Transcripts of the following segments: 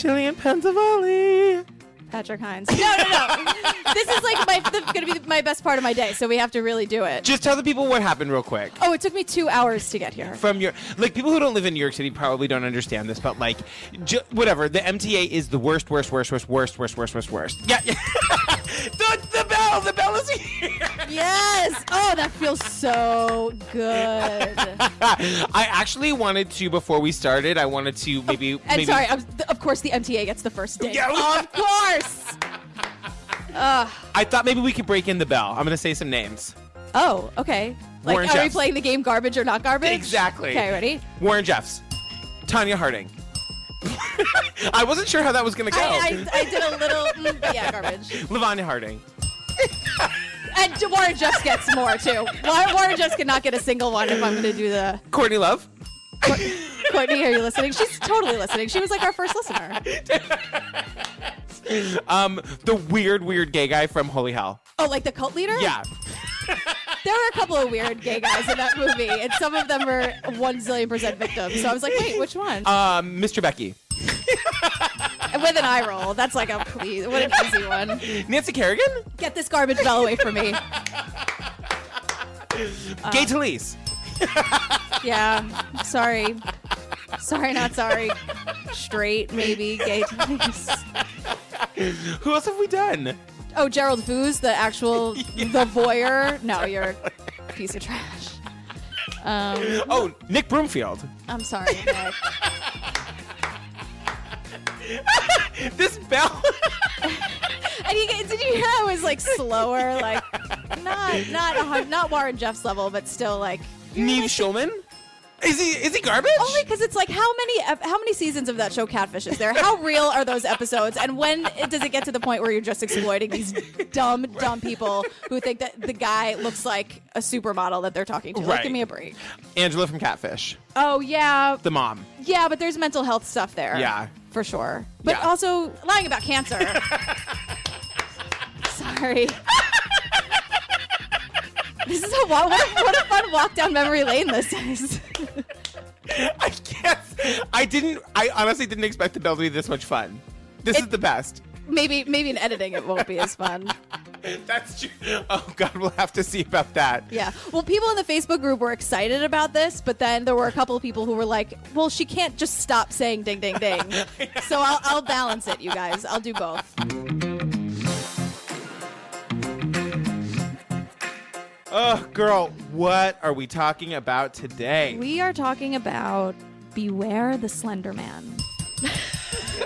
Jillian Pensavoli. Patrick Hines. No. This is like going to be my best part of my day, so we have to really do it. Just tell the people what happened real quick. Oh, it took me 2 hours to get here. From your, like, people who don't live in New York City probably don't understand this, but like, whatever. The MTA is the worst. Yeah. The bell is here. Yes. Oh, that feels so good. I actually wanted to, before we started, maybe. Sorry, of course the MTA gets the first ding. Yeah. Of course. I thought maybe we could break in the bell. I'm going to say some names. Oh, okay. Like, Warren are we Jeffs. playing the game garbage or not garbage? Exactly. Okay, ready? Warren Jeffs. Tanya Harding. I wasn't sure how that was going to go. I did a little, but yeah, garbage. Lavanya Harding. And Warren Jeffs gets more, too. Warren Jeffs cannot get a single one if I'm going to do the... Courtney Love. Courtney, are you listening? She's totally listening. She was like our first listener. The weird gay guy from Holy Hell. Oh, like the cult leader? Yeah. There were a couple of weird gay guys in that movie, and some of them were 1,000,000% victims. So I was like, wait, which one? Mr. Becky. With an eye roll. That's like a please. What an easy one. Nancy Kerrigan? Get this garbage bell away from me. Gay Talese. Yeah. Sorry. Sorry, not sorry. Straight, maybe. Gay Talese. Who else have we done? Oh, Gerald Foos, the actual, the voyeur. No, you're a piece of trash. Nick Broomfield. I'm sorry, Nick. This bell. And did you hear I was like slower, like not Warren Jeffs level, but still like Neve Schulman. Is he garbage? Only because it's like how many seasons of that show Catfish is there? How real are those episodes? And when does it get to the point where you're just exploiting these dumb people who think that the guy looks like a supermodel that they're talking to? Like, Right. give me a break. Angela from Catfish. Oh yeah, The mom. yeah, but there's mental health stuff there. Yeah. For sure. But Yeah. also lying about cancer. Sorry. This is what a fun walk down memory lane this is. I guess I honestly didn't expect the bell to be this much fun. This is the best. Maybe in editing it won't be as fun. That's true. Oh God, we'll have to see about that. Yeah. Well, people in the Facebook group were excited about this, but then there were a couple of people who were like, "Well, she can't just stop saying ding ding ding." So I'll balance it, you guys. I'll do both. Oh, girl, what are we talking about today? We are talking about Beware the Slenderman.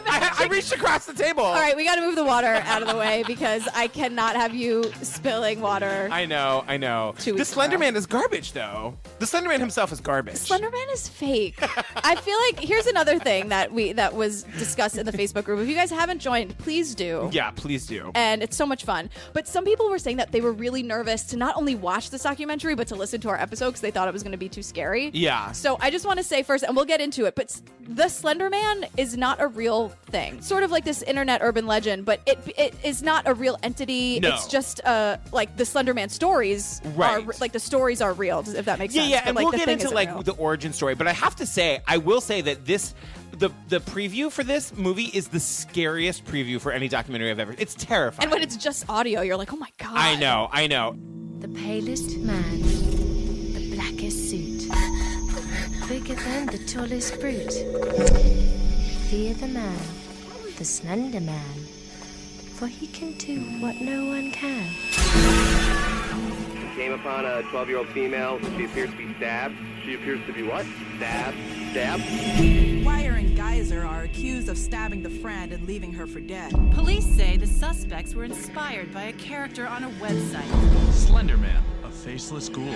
I reached across the table. All right, we got to move the water out of the way because I cannot have you spilling water. I know. 2 The weeks from now. Slenderman is garbage, though. The Slenderman himself is garbage. Slenderman is fake. I feel like here's another thing that was discussed in the Facebook group. If you guys haven't joined, please do. Yeah, please do. And it's so much fun. But some people were saying that they were really nervous to not only watch this documentary, but to listen to our episode because they thought it was going to be too scary. Yeah. So I just want to say first, and we'll get into it, but the Slenderman is not a real thing. Sort of like this internet urban legend, but it is not a real entity. No. It's just like the Slenderman stories Right. are like the stories are real, if that makes sense. Yeah, But, and like, we'll the get thing into isn't like real. the origin story. But I will say that the preview for this movie is the scariest preview for any documentary I've ever. It's terrifying. And when it's just audio, you're like, oh my God. I know. The palest man, the blackest suit, bigger than the tallest brute. Fear the man, the slender man, for he can do what no one can. Came upon a 12-year-old female. She appears to be stabbed. She appears to be what? Stabbed. Weier and Geyser are accused of stabbing the friend and leaving her for dead. Police say the suspects were inspired by a character on a website. Slenderman, a faceless ghoul.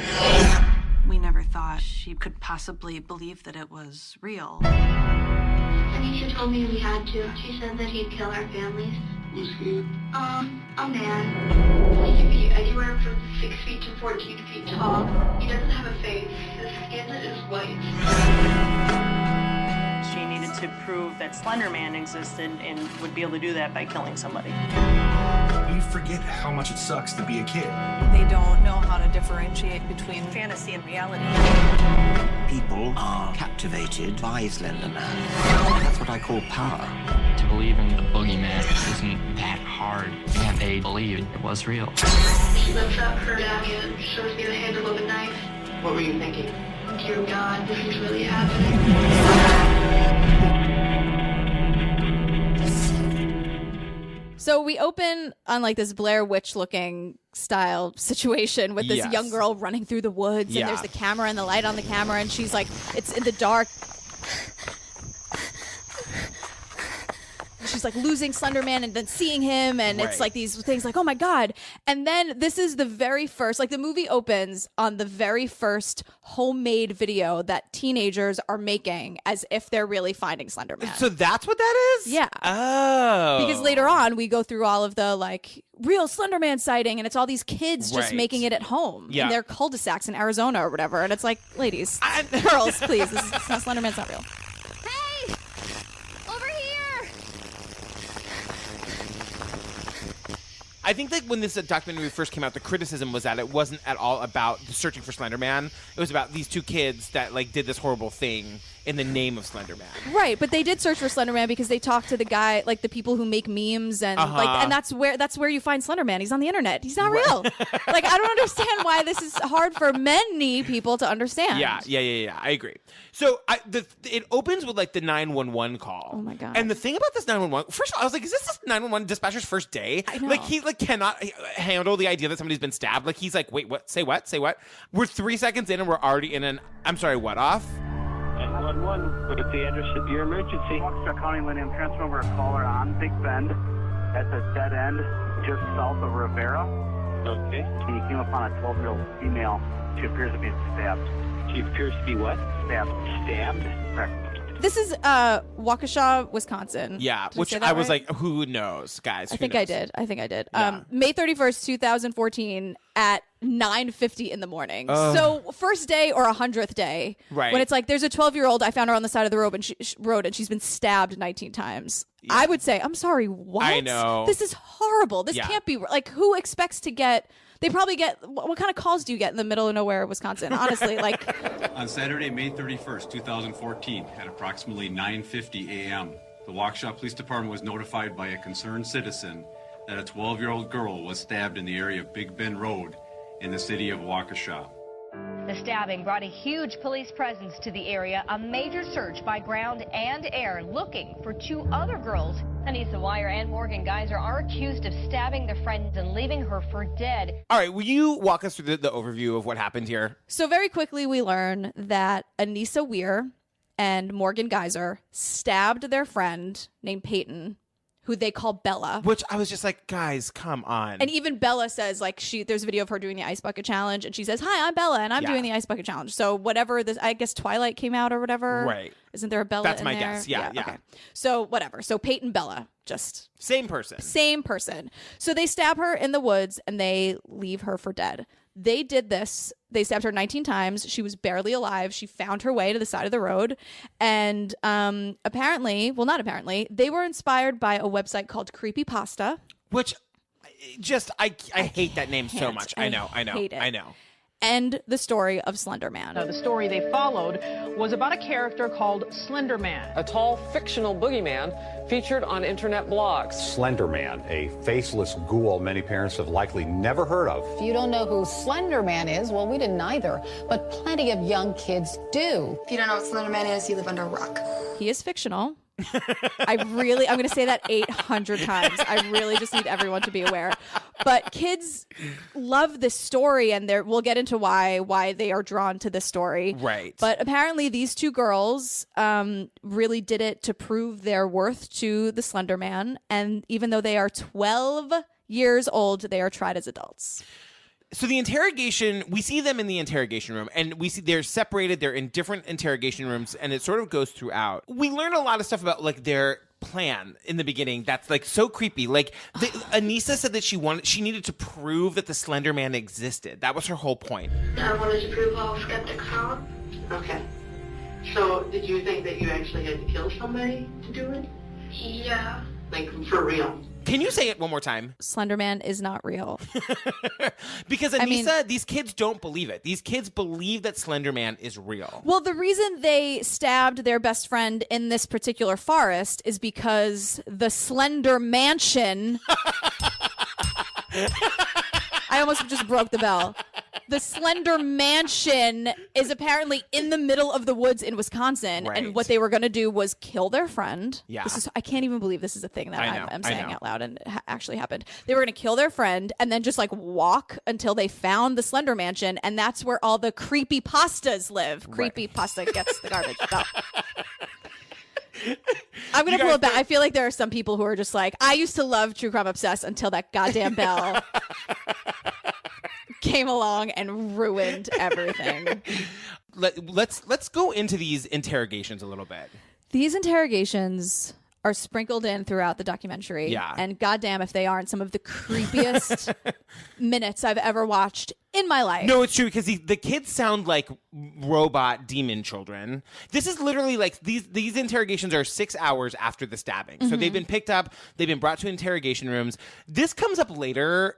We never thought she could possibly believe that it was real. Anissa told me we had to. She said that he'd kill our families. Who's he? A man. He can be anywhere from 6 feet to 14 feet tall. He doesn't have a face. His skin is white. She needed to prove that Slenderman existed and would be able to do that by killing somebody. We forget how much it sucks to be a kid. They don't know how to differentiate between fantasy and reality. People are captivated by Slenderman. That's what I call power. To believe in the Boogeyman isn't that hard, and they believed it was real. She lifts up her jacket and shows me the handle of a knife. What were you thinking? Dear God, this is really happening. So we open on like this Blair Witch looking style situation with this young girl running through the woods, and there's the camera and the light on the camera, and she's like, it's in the dark. She's like losing Slenderman and then seeing him, and it's like these things like, oh my God. And then this is the very first, like the movie opens on the very first homemade video that teenagers are making as if they're really finding Slenderman. So that's what that is? Yeah. Oh. Because later on we go through all of the like real Slenderman sighting, and it's all these kids just making it at home in their cul-de-sacs in Arizona or whatever. And it's like, ladies, girls, please, this is not Slenderman's not real. I think that when this documentary first came out, the criticism was that it wasn't at all about searching for Slenderman. It was about these two kids that like did this horrible thing in the name of Slenderman. Right, but they did search for Slenderman because they talked to the guy, like the people who make memes, and like, and that's where you find Slenderman. He's on the internet. He's not real. Like, I don't understand why this is hard for many people to understand. Yeah. I agree. So it opens with like the 911 call. Oh my God. And the thing about this 911, first of all, I was like, is this 911 dispatcher's first day? I know. Like he like cannot handle the idea that somebody's been stabbed. Like he's like, wait, what? Say what? Say what? We're 3 seconds in and we're already in an, I'm sorry, what off? 911, what's the address of your emergency? Waukesha County, Lynn, I'm transferring over a caller on Big Bend at the dead end just south of Rivera. Okay. He came upon a 12-year-old female. She appears to be stabbed. She appears to be what? Stabbed. Stabbed? Correct. This is Waukesha, Wisconsin. Yeah, Did which I was right? like, who knows, guys? I think I did. Yeah. May 31st, 2014 at 9:50 in the morning. So first day or 100th day. Right. When it's like, there's a 12-year-old, I found her on the side of the road and she's been stabbed 19 times. Yeah. I would say, I'm sorry, what? I know. This is horrible. This can't be, like, who expects to get... They probably get, what kind of calls do you get in the middle of nowhere, Wisconsin? Honestly, like. On Saturday, May 31st, 2014, at approximately 9:50 a.m., the Waukesha Police Department was notified by a concerned citizen that a 12-year-old girl was stabbed in the area of Big Bend Road in the city of Waukesha. The stabbing brought a huge police presence to the area, a major search by ground and air looking for two other girls. Anissa Weier and Morgan Geyser are accused of stabbing their friend and leaving her for dead. All right, will you walk us through the overview of what happened here? So very quickly we learn that Anissa Weier and Morgan Geyser stabbed their friend named Peyton, who they call Bella. Which I was just like, guys, come on. And even Bella says, like, there's a video of her doing the ice bucket challenge, and she says, hi, I'm Bella, and I'm doing the ice bucket challenge. So whatever this, I guess Twilight came out or whatever. Right. Isn't there a Bella That's in my there? guess. Yeah. Okay. So whatever. So Peyton, Bella, just. Same person. So they stab her in the woods, and they leave her for dead. They did this. They stabbed her 19 times. She was barely alive. She found her way to the side of the road. And apparently, well, not apparently, they were inspired by a website called Creepypasta. Which just, I hate that name so much. I know. Hate it. And the story of Slenderman. The story they followed was about a character called Slenderman. A tall, fictional boogeyman featured on internet blogs. Slenderman, a faceless ghoul many parents have likely never heard of. If you don't know who Slenderman is, well, we didn't either, but plenty of young kids do. If you don't know what Slenderman is, you live under a rock. He is fictional. I'm going to say that 800 times. I really just need everyone to be aware. But kids love this story, and we'll get into why they are drawn to this story. Right. But apparently these two girls really did it to prove their worth to the Slender Man. And even though they are 12 years old, they are tried as adults. So the interrogation, we see them in the interrogation room, and we see they're separated. They're in different interrogation rooms, and it sort of goes throughout. We learn a lot of stuff about like their plan in the beginning that's like so creepy. Like Anissa said that she needed to prove that the Slender Man existed. That was her whole point. I wanted to prove all skeptics wrong. Okay. So did you think that you actually had to kill somebody to do it? Yeah. Like for real? Can you say it one more time? Slenderman is not real. Because Anissa, these kids don't believe it. These kids believe that Slenderman is real. Well, the reason they stabbed their best friend in this particular forest is because the Slender Mansion... I almost just broke the bell. The Slender Mansion is apparently in the middle of the woods in Wisconsin, and what they were going to do was kill their friend. Yeah. I can't even believe this is a thing that I'm saying I know. out loud, and it actually happened. They were going to kill their friend and then just like walk until they found the Slender Mansion, and that's where all the creepy pastas live. Creepy pasta gets the garbage. Go. I'm going to pull it back. I feel like there are some people who are just like, I used to love True Crime Obsessed until that goddamn bell came along and ruined everything. Let's go into these interrogations a little bit. These interrogations are sprinkled in throughout the documentary. Yeah. And goddamn if they aren't some of the creepiest minutes I've ever watched in my life. No, it's true, because the kids sound like robot demon children. This is literally like these interrogations are 6 hours after the stabbing. So they've been picked up, they've been brought to interrogation rooms. This comes up later,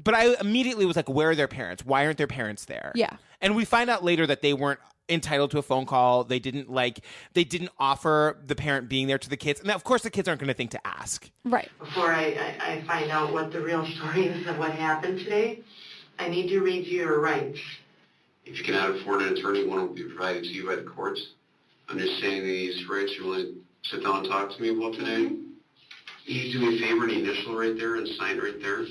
but I immediately was like, where are their parents? Why aren't their parents there? Yeah. And we find out later that they weren't entitled to a phone call. They didn't offer the parent being there to the kids. And of course the kids aren't going to think to ask. Right. Before I find out what the real story is of what happened today, I need to read you your rights. If you cannot afford an attorney, one will be provided to you by the courts. Understanding these rights, you want to sit down and talk to me about today? Can you do me a favor and initial right there and sign right there?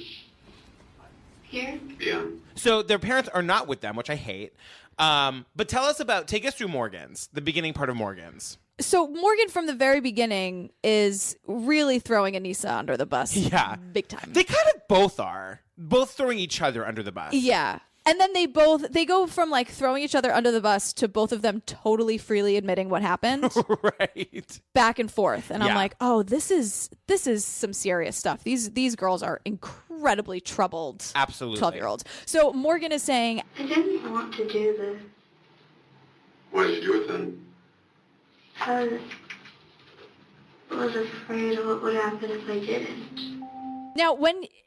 Here? Yeah. So their parents are not with them, which I hate. But take us through Morgan's, the beginning part of Morgan's. So Morgan from the very beginning is really throwing Anissa under the bus. Yeah. Big time. They kind of both are. Both throwing each other under the bus. Yeah. And then they go from like throwing each other under the bus to both of them totally freely admitting what happened. Right. Back and forth. And I'm Yeah. like, oh, this is some serious stuff. These girls are incredibly troubled. Absolutely. 12-year-olds. So Morgan is saying, I didn't want to do this. Why did you do it then? I was afraid of what would happen if I didn't. now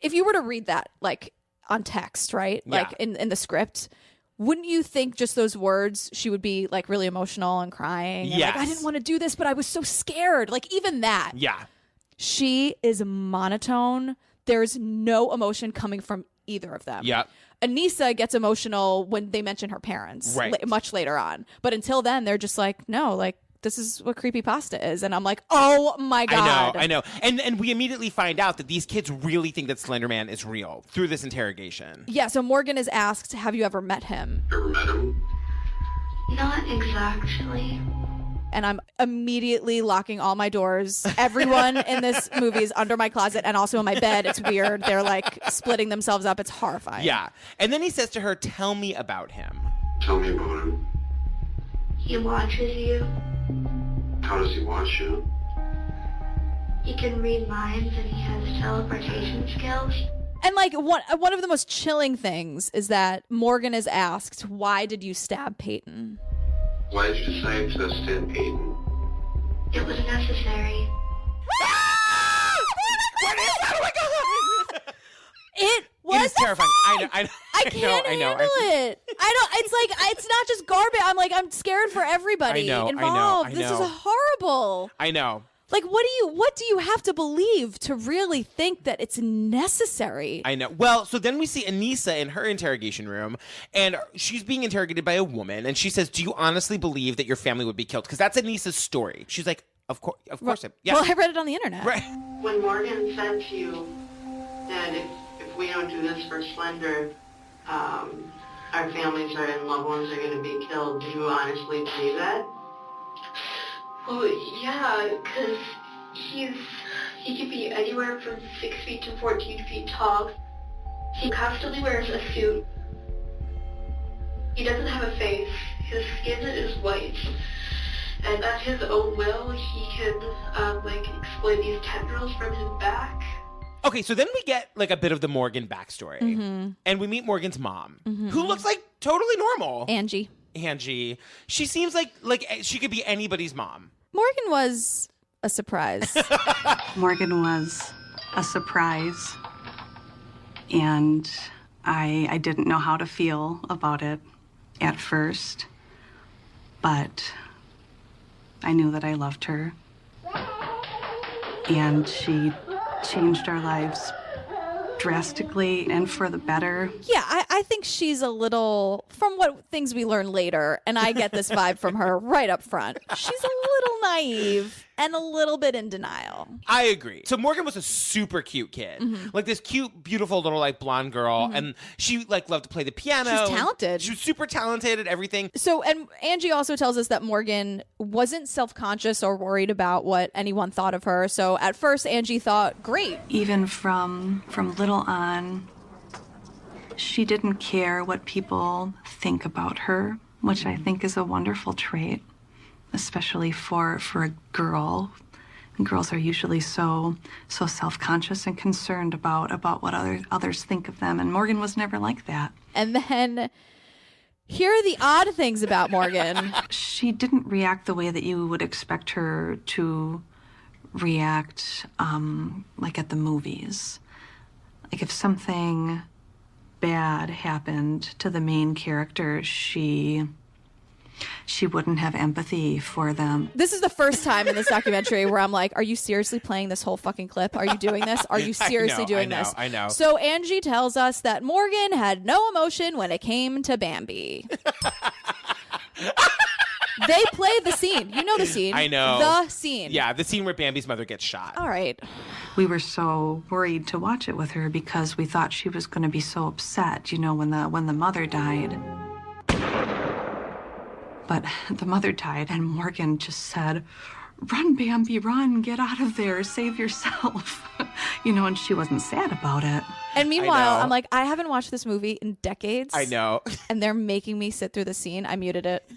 if you were to read that like on text, right? Yeah. Like in the script, wouldn't you think just those words, she would be like really emotional and crying? And, Yes. like, I didn't want to do this, but I was so scared. Like even that. Yeah. She is monotone. There's no emotion coming from either of them. Yeah. Anissa gets emotional when they mention her parents Right. much later on. But until then, they're just like, no, like this is what creepypasta is. And I'm like, oh my God. I know. And we immediately find out that these kids really think that Slenderman is real through this interrogation. Yeah, so Morgan is asked, have you ever met him? Ever met him? Not exactly. And I'm immediately locking all my doors. Everyone in this movie is under my closet and also in my bed. It's weird. They're like splitting themselves up. It's horrifying. Yeah. And then he says to her, tell me about him. Tell me about him. He watches you. How does he watch you? He can read minds and he has teleportation skills. And like one of the most chilling things is that Morgan is asked, why did you stab Peyton? Why did you decide to stab Peyton? It was necessary. It It is terrifying. I can't handle it. It's not just garbage. I'm scared for everybody involved. This is horrible. I know. Like, what do you have to believe to really think that it's necessary? I know. Well, so then we see Anissa in her interrogation room, and she's being interrogated by a woman, and she says, do you honestly believe that your family would be killed? Because that's Anissa's story. She's like, of course. Yeah. Well, I read it on the internet. Right. When Morgan said to you that if we don't do this for Slender, our families and loved ones are going to be killed, do you honestly believe that? Well, yeah, because he could be anywhere from 6 feet to 14 feet tall. He constantly wears a suit. He doesn't have a face. His skin is white. And at his own will, he can, exploit these tendrils from his back. Okay, so then we get like a bit of the Morgan backstory. Mm-hmm. And we meet Morgan's mom, who looks like totally normal. Angie. She seems like she could be anybody's mom. Morgan was a surprise. Morgan was a surprise, and I didn't know how to feel about it at first, but I knew that I loved her, and she changed our lives drastically and for the better. Yeah, I think she's a little, from what things we learn later, and I get this vibe from her right up front, she's a little naive and a little bit in denial. I agree. So Morgan was a super cute kid. Like this cute, beautiful little like blonde girl. And she like loved to play the piano. She's talented. She was super talented at everything. So, and Angie also tells us that Morgan wasn't self-conscious or worried about what anyone thought of her. So at first, Angie thought, great. Even from little on, she didn't care what people think about her, which I think is a wonderful trait, especially for a girl. And girls are usually so self-conscious and concerned about what others think of them. And Morgan was never like that. And then here are the odd things about Morgan. She didn't react the way that you would expect her to react, like at the movies. Like if something bad happened to the main character, she wouldn't have empathy for them. This is the first time in this documentary where I'm like, are you seriously playing this whole fucking clip? Are you doing this? Are you seriously doing this? I know. So Angie tells us that Morgan had no emotion when it came to Bambi. They play the scene. You know the scene. I know. The scene. Yeah, the scene where Bambi's mother gets shot. All right. We were so worried to watch it with her because we thought she was going to be so upset, you know, when the mother died. But the mother died, and Morgan just said, "Run, Bambi, run, get out of there, save yourself." You know, and she wasn't sad about it. And meanwhile, I'm like, I haven't watched this movie in decades. I know. And they're making me sit through the scene. I muted it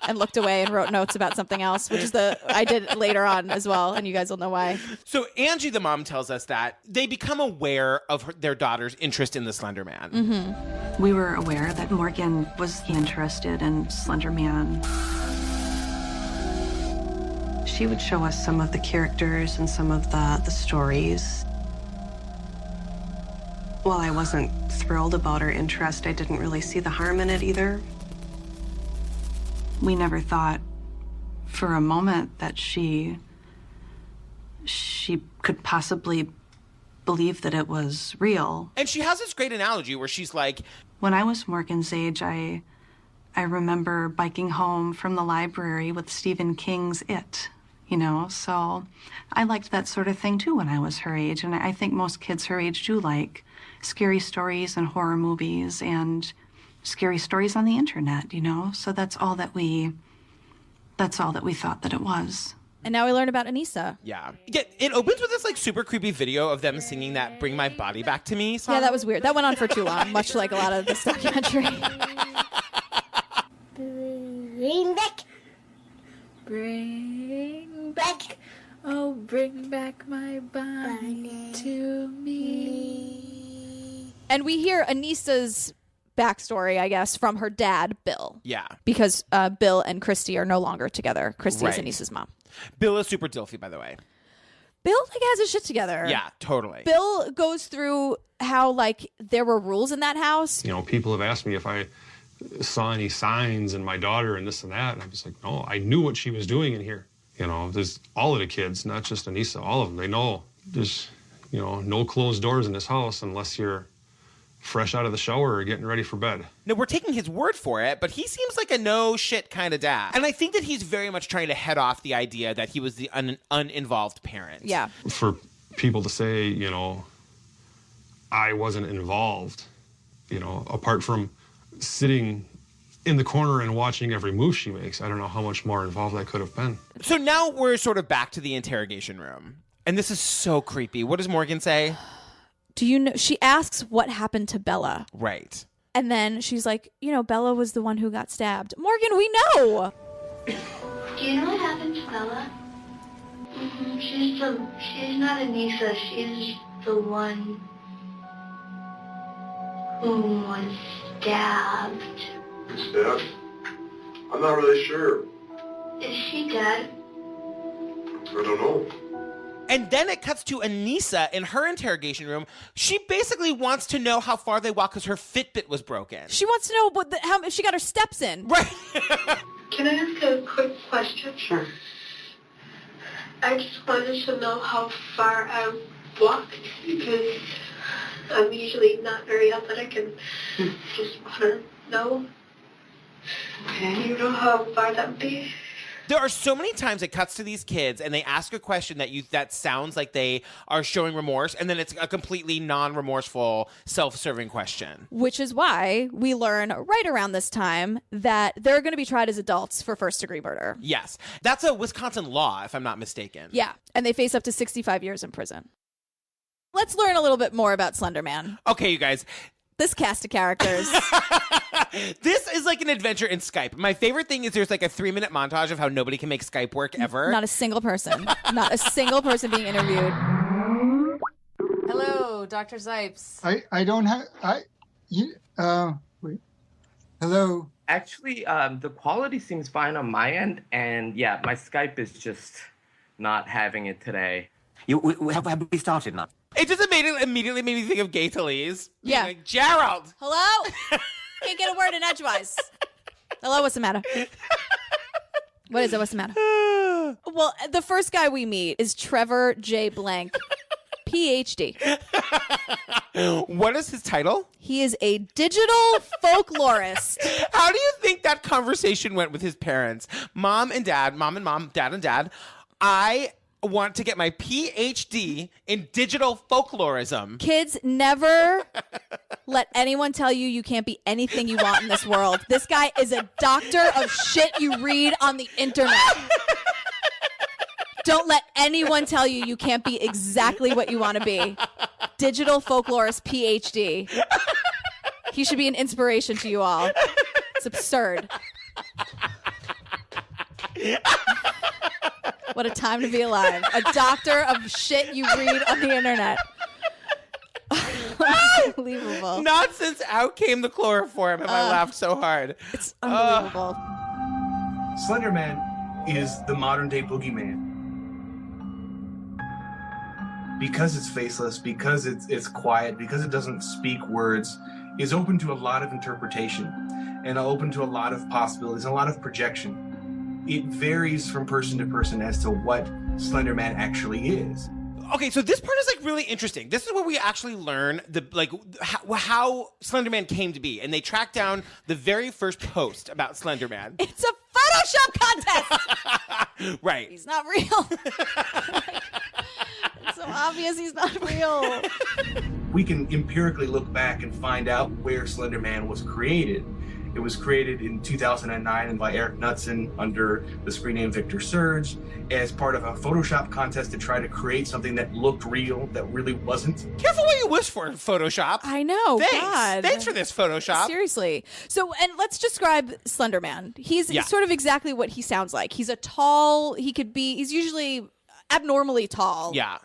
and looked away and wrote notes about something else, which is I did later on as well, and you guys will know why. So Angie, the mom, tells us that they become aware of their daughter's interest in the Slender Man. Mm-hmm. We were aware that Morgan was interested in Slender Man. She would show us some of the characters and some of the stories. While I wasn't thrilled about her interest, I didn't really see the harm in it either. We never thought for a moment that she could possibly believe that it was real. And she has this great analogy where she's like, when I was Morgan's age, I remember biking home from the library with Stephen King's It, you know, so I liked that sort of thing too when I was her age. And I think most kids her age do like scary stories and horror movies and scary stories on the internet, you know, so that's all that we thought that it was. And now we learn about Anissa. Yeah. It opens with this like super creepy video of them singing that "Bring My Body Back to Me" song. Yeah, that was weird. That went on for too long, much like a lot of this documentary. Bring back. Bring back. Oh, bring back my body to me. And we hear Anissa's backstory, I guess, from her dad, Bill. Yeah. Because Bill and Christy are no longer together. Christy is Right. Anissa's mom. Bill is super dilfy, by the way. Bill has his shit together. Yeah, totally. Bill goes through how like there were rules in that house. You know, people have asked me if I saw any signs in my daughter and this and that. And I was like, no, I knew what she was doing in here. You know, there's all of the kids, not just Anissa, all of them. They know there's, you know, no closed doors in this house unless you're fresh out of the shower or getting ready for bed. No, we're taking his word for it, but he seems like a no shit kind of dad. And I think that he's very much trying to head off the idea that he was the uninvolved parent. Yeah. For people to say, you know, I wasn't involved, you know, apart from sitting in the corner and watching every move she makes, I don't know how much more involved I could have been. So now we're sort of back to the interrogation room. And this is so creepy. What does Morgan say? Do you know? She asks what happened to Bella. Right. And then she's like, you know, Bella was the one who got stabbed. Morgan, we know. Do you know what happened to Bella? She's not Anissa. She's the one who was stabbed. Stabbed? I'm not really sure. Is she dead? I don't know. And then it cuts to Anissa in her interrogation room. She basically wants to know how far they walk because her Fitbit was broken. She wants to know how if she got her steps in. Right. Can I ask a quick question? Sure. I just wanted to know how far I walked because I'm usually not very athletic and just want to know. Okay. Do you know how far that would be? There are so many times it cuts to these kids and they ask a question that sounds like they are showing remorse, and then it's a completely non-remorseful, self-serving question. Which is why we learn right around this time that they're going to be tried as adults for first-degree murder. Yes. That's a Wisconsin law, if I'm not mistaken. Yeah, and they face up to 65 years in prison. Let's learn a little bit more about Slenderman. Okay, you guys. This cast of characters. This is like an adventure in Skype. My favorite thing is there's like a 3-minute montage of how nobody can make Skype work ever. Not a single person. Not a single person being interviewed. Hello, Dr. Zipes. I don't have... wait. Hello? Actually, the quality seems fine on my end, and yeah, my Skype is just not having it today. Have we started now? It just immediately made me think of Gay Talese. Yeah. Like, Gerald! Hello? Can't get a word in edgewise. Hello, what's the matter? What is it? What's the matter? Well, the first guy we meet is Trevor J. Blank, PhD. What is his title? He is a digital folklorist. How do you think that conversation went with his parents? Mom and dad, dad and dad. I want to get my PhD in digital folklorism. Kids, never let anyone tell you can't be anything you want in this world. This guy is a doctor of shit you read on the internet. Don't let anyone tell you can't be exactly what you want to be. Digital folklorist PhD. He should be an inspiration to you all. It's absurd. What a time to be alive. A doctor of shit you read on the internet. Unbelievable. Not since out came the chloroform have I laughed so hard. It's unbelievable. Slenderman is the modern day Boogeyman. Because it's faceless, because it's quiet, because it doesn't speak words, is open to a lot of interpretation and open to a lot of possibilities and a lot of projection. It varies from person to person as to what Slenderman actually is. Okay, so this part is like really interesting. This is where we actually learn how Slenderman came to be, and they track down the very first post about Slenderman. It's a Photoshop contest. Right. He's not real. It's so obvious he's not real. We can empirically look back and find out where Slenderman was created. It was created in 2009 by Eric Knudsen under the screen name Victor Surge as part of a Photoshop contest to try to create something that looked real, that really wasn't. Careful what you wish for, Photoshop. I know. Thanks. God. Thanks for this, Photoshop. Seriously. So, and let's describe Slenderman. He's sort of exactly what he sounds like. He's he's usually abnormally tall. Yeah.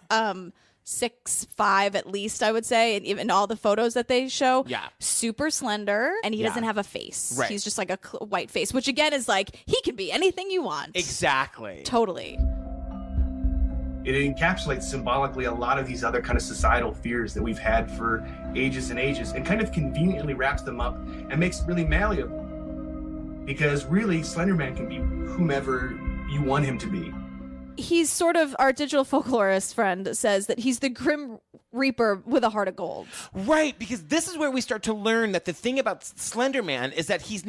6'5" at least, I would say, and even all the photos that they show. Yeah. Super slender, and he doesn't have a face. Right. He's just like a white face, which again is like, he can be anything you want. Exactly. Totally. It encapsulates symbolically a lot of these other kind of societal fears that we've had for ages and ages, and kind of conveniently wraps them up and makes it really malleable. Because really, Slenderman can be whomever you want him to be. He's sort of, our digital folklorist friend says that he's the Grim Reaper with a heart of gold. Right, because this is where we start to learn that the thing about Slenderman is that he's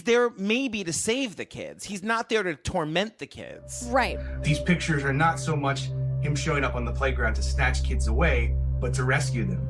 there maybe to save the kids. He's not there to torment the kids. Right. These pictures are not so much him showing up on the playground to snatch kids away, but to rescue them.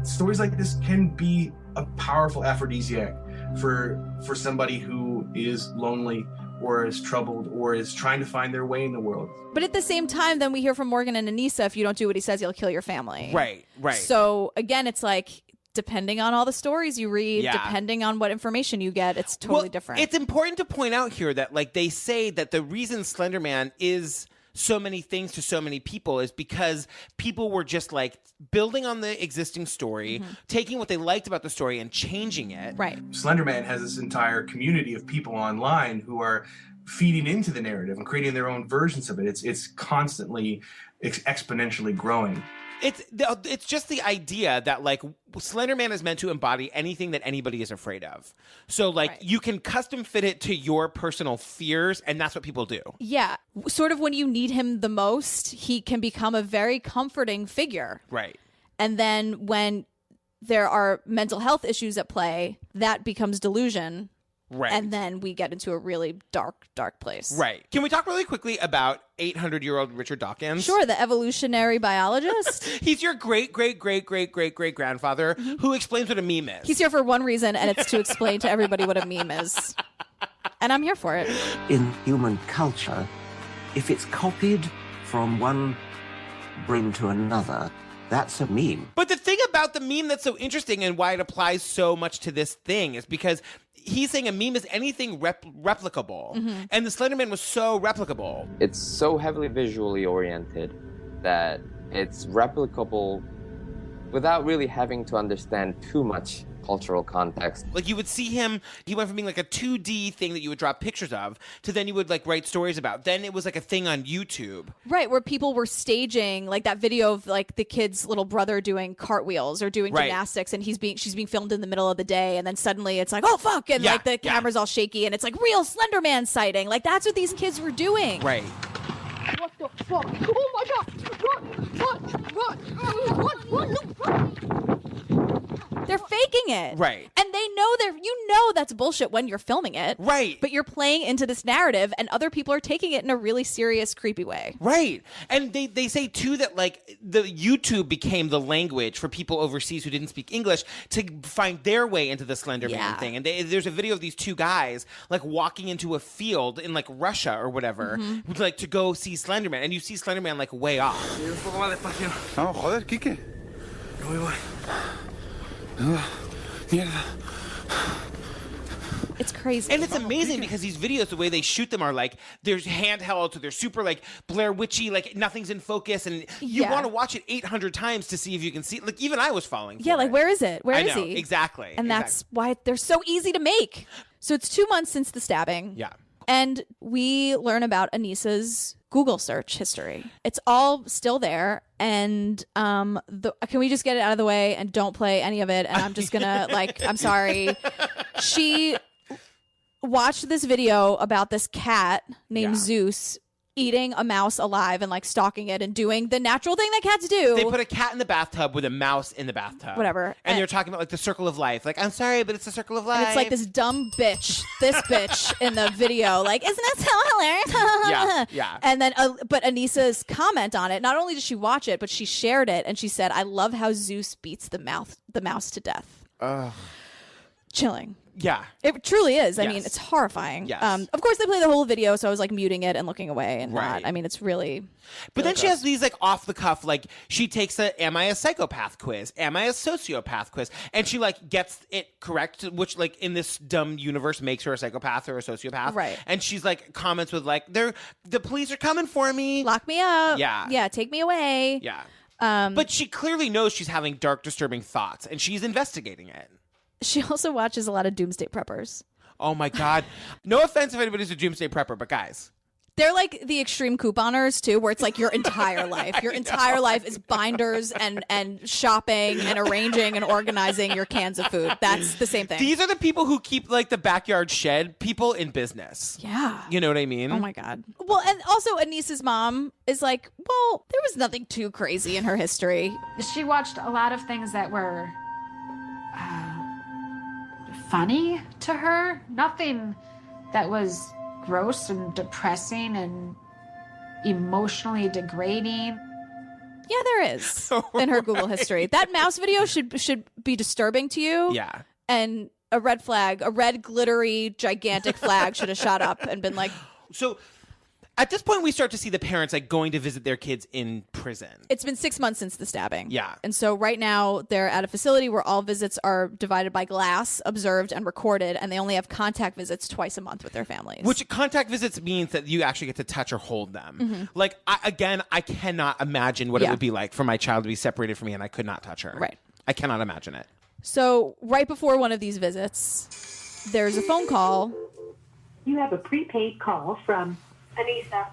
Stories like this can be a powerful aphrodisiac for somebody who is lonely or is troubled or is trying to find their way in the world. But at the same time, then we hear from Morgan and Anissa, if you don't do what he says, he'll kill your family. Right. So again, it's like, depending on all the stories you read, depending on what information you get, it's totally different. It's important to point out here that like they say that the reason Slenderman is so many things to so many people is because people were just like building on the existing story, taking what they liked about the story and changing it. Right. Slenderman has this entire community of people online who are feeding into the narrative and creating their own versions of it. It's constantly exponentially growing. It's just the idea that like Slenderman is meant to embody anything that anybody is afraid of. So like you can custom fit it to your personal fears, and that's what people do. Yeah. Sort of when you need him the most, he can become a very comforting figure. Right. And then when there are mental health issues at play, that becomes delusion. Right. And then we get into a really dark, dark place. Right. Can we talk really quickly about 800-year-old Richard Dawkins? Sure, the evolutionary biologist. He's your great-great-great-great-great-great-grandfather who explains what a meme is. He's here for one reason, and it's to explain to everybody what a meme is. And I'm here for it. In human culture, if it's copied from one brain to another, that's a meme. But the thing about the meme that's so interesting and why it applies so much to this thing is because he's saying a meme is anything replicable. And the Slenderman was so replicable. It's so heavily visually oriented that it's replicable without really having to understand too much cultural context. Like you would see him, he went from being like a 2D thing that you would draw pictures of to then you would like write stories about. Then it was like a thing on YouTube. Right, where people were staging like that video of like the kid's little brother doing cartwheels or doing gymnastics, and she's being filmed in the middle of the day, and then suddenly it's like, oh fuck, and like the camera's all shaky and it's like real Slenderman sighting. Like that's what these kids were doing. Right. What the fuck? Oh my god! Run! They're faking it. Right. And they know that's bullshit when you're filming it. Right. But you're playing into this narrative and other people are taking it in a really serious, creepy way. Right. And they say too that like the YouTube became the language for people overseas who didn't speak English to find their way into the Slenderman thing. And there's a video of these two guys like walking into a field in like Russia or whatever, like to go see Slenderman, and you see Slenderman like way off. No, joder, Quique. Yo voy. Mierda. It's crazy. And it's amazing because these videos, the way they shoot them are like, they're handheld, so they're super like Blair Witchy, like nothing's in focus, and you want to watch it 800 times to see if you can see it. Like even I was falling for like where is it? Where is he? Exactly. And exactly. that's why they're so easy to make. So it's 2 months since the stabbing. Yeah. And we learn about Anissa's Google search history. It's all still there. And can we just get it out of the way and don't play any of it? And I'm just gonna I'm sorry. She watched this video about this cat named Zeus eating a mouse alive and like stalking it and doing the natural thing that cats do. They put a cat in the bathtub with a mouse in the bathtub. Whatever. And they're talking about like the circle of life. Like, I'm sorry, but it's the circle of life. And it's like this dumb bitch, this bitch in the video. Like, isn't that so hilarious? Yeah. And then, but Anissa's comment on it, not only did she watch it, but she shared it. And she said, I love how Zeus beats the mouse to death. Chilling. Yeah. It truly is. I mean, it's horrifying. Yes. Of course, they play the whole video, so I was like muting it and looking away and not. I mean, it's really. But then she has these like off the cuff, like she takes a "Am I a psychopath?" quiz, "Am I a sociopath?" quiz, and she like gets it correct, which like in this dumb universe makes her a psychopath or a sociopath. Right. And she's like comments with like, the police are coming for me. Lock me up. Yeah. Yeah. Take me away. Yeah. But she clearly knows she's having dark, disturbing thoughts, and she's investigating it. She also watches a lot of Doomsday Preppers. Oh my God. No offense if anybody's a Doomsday Prepper, but guys. They're like the extreme couponers too, where it's like your entire life. Your entire life is binders and shopping and arranging and organizing your cans of food. That's the same thing. These are the people who keep like the backyard shed people in business. Yeah. You know what I mean? Oh my God. Well, and also Anissa's mom is like, well, there was nothing too crazy in her history. She watched a lot of things that were funny to her. Nothing that was gross and depressing and emotionally degrading. Yeah, there is in her Google history. That mouse video should be disturbing to you. Yeah. And a red flag, a red glittery gigantic flag should have shot up and been like. So At this point, we start to see the parents like going to visit their kids in prison. It's been 6 months since the stabbing. Yeah. And so right now they're at a facility where all visits are divided by glass, observed and recorded, and they only have contact visits twice a month with their families. Which contact visits means that you actually get to touch or hold them. Mhm. Like, I cannot imagine what it Yeah. would be like for my child to be separated from me and I could not touch her. Right. I cannot imagine it. So right before one of these visits, there's a phone call. You have a prepaid call from Anissa,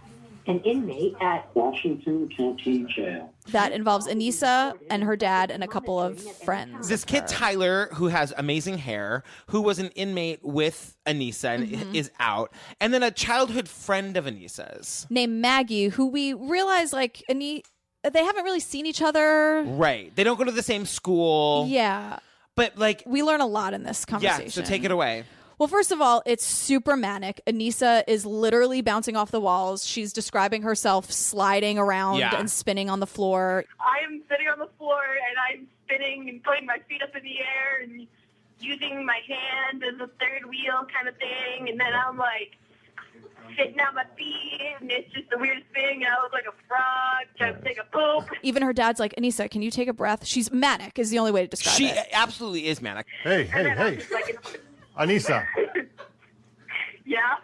an inmate at Washington County Jail. That involves Anissa and her dad and a couple of friends. This kid, Tyler, who has amazing hair, who was an inmate with Anissa and is out, and then a childhood friend of Anissa's. Named Maggie, who we realize, like, they haven't really seen each other. Right. They don't go to the same school. Yeah. But, like... We learn a lot in this conversation. Yeah, so take it away. Well, first of all, it's super manic. Anissa is literally bouncing off the walls. She's describing herself sliding around and spinning on the floor. I'm sitting on the floor and I'm spinning and putting my feet up in the air and using my hand as a third wheel kind of thing. And then I'm like sitting on my feet and it's just the weirdest thing. I look like a frog trying to take a poop. Even her dad's like, Anissa, can you take a breath? She's manic is the only way to describe it. She absolutely is manic. Hey. Anissa, Yeah?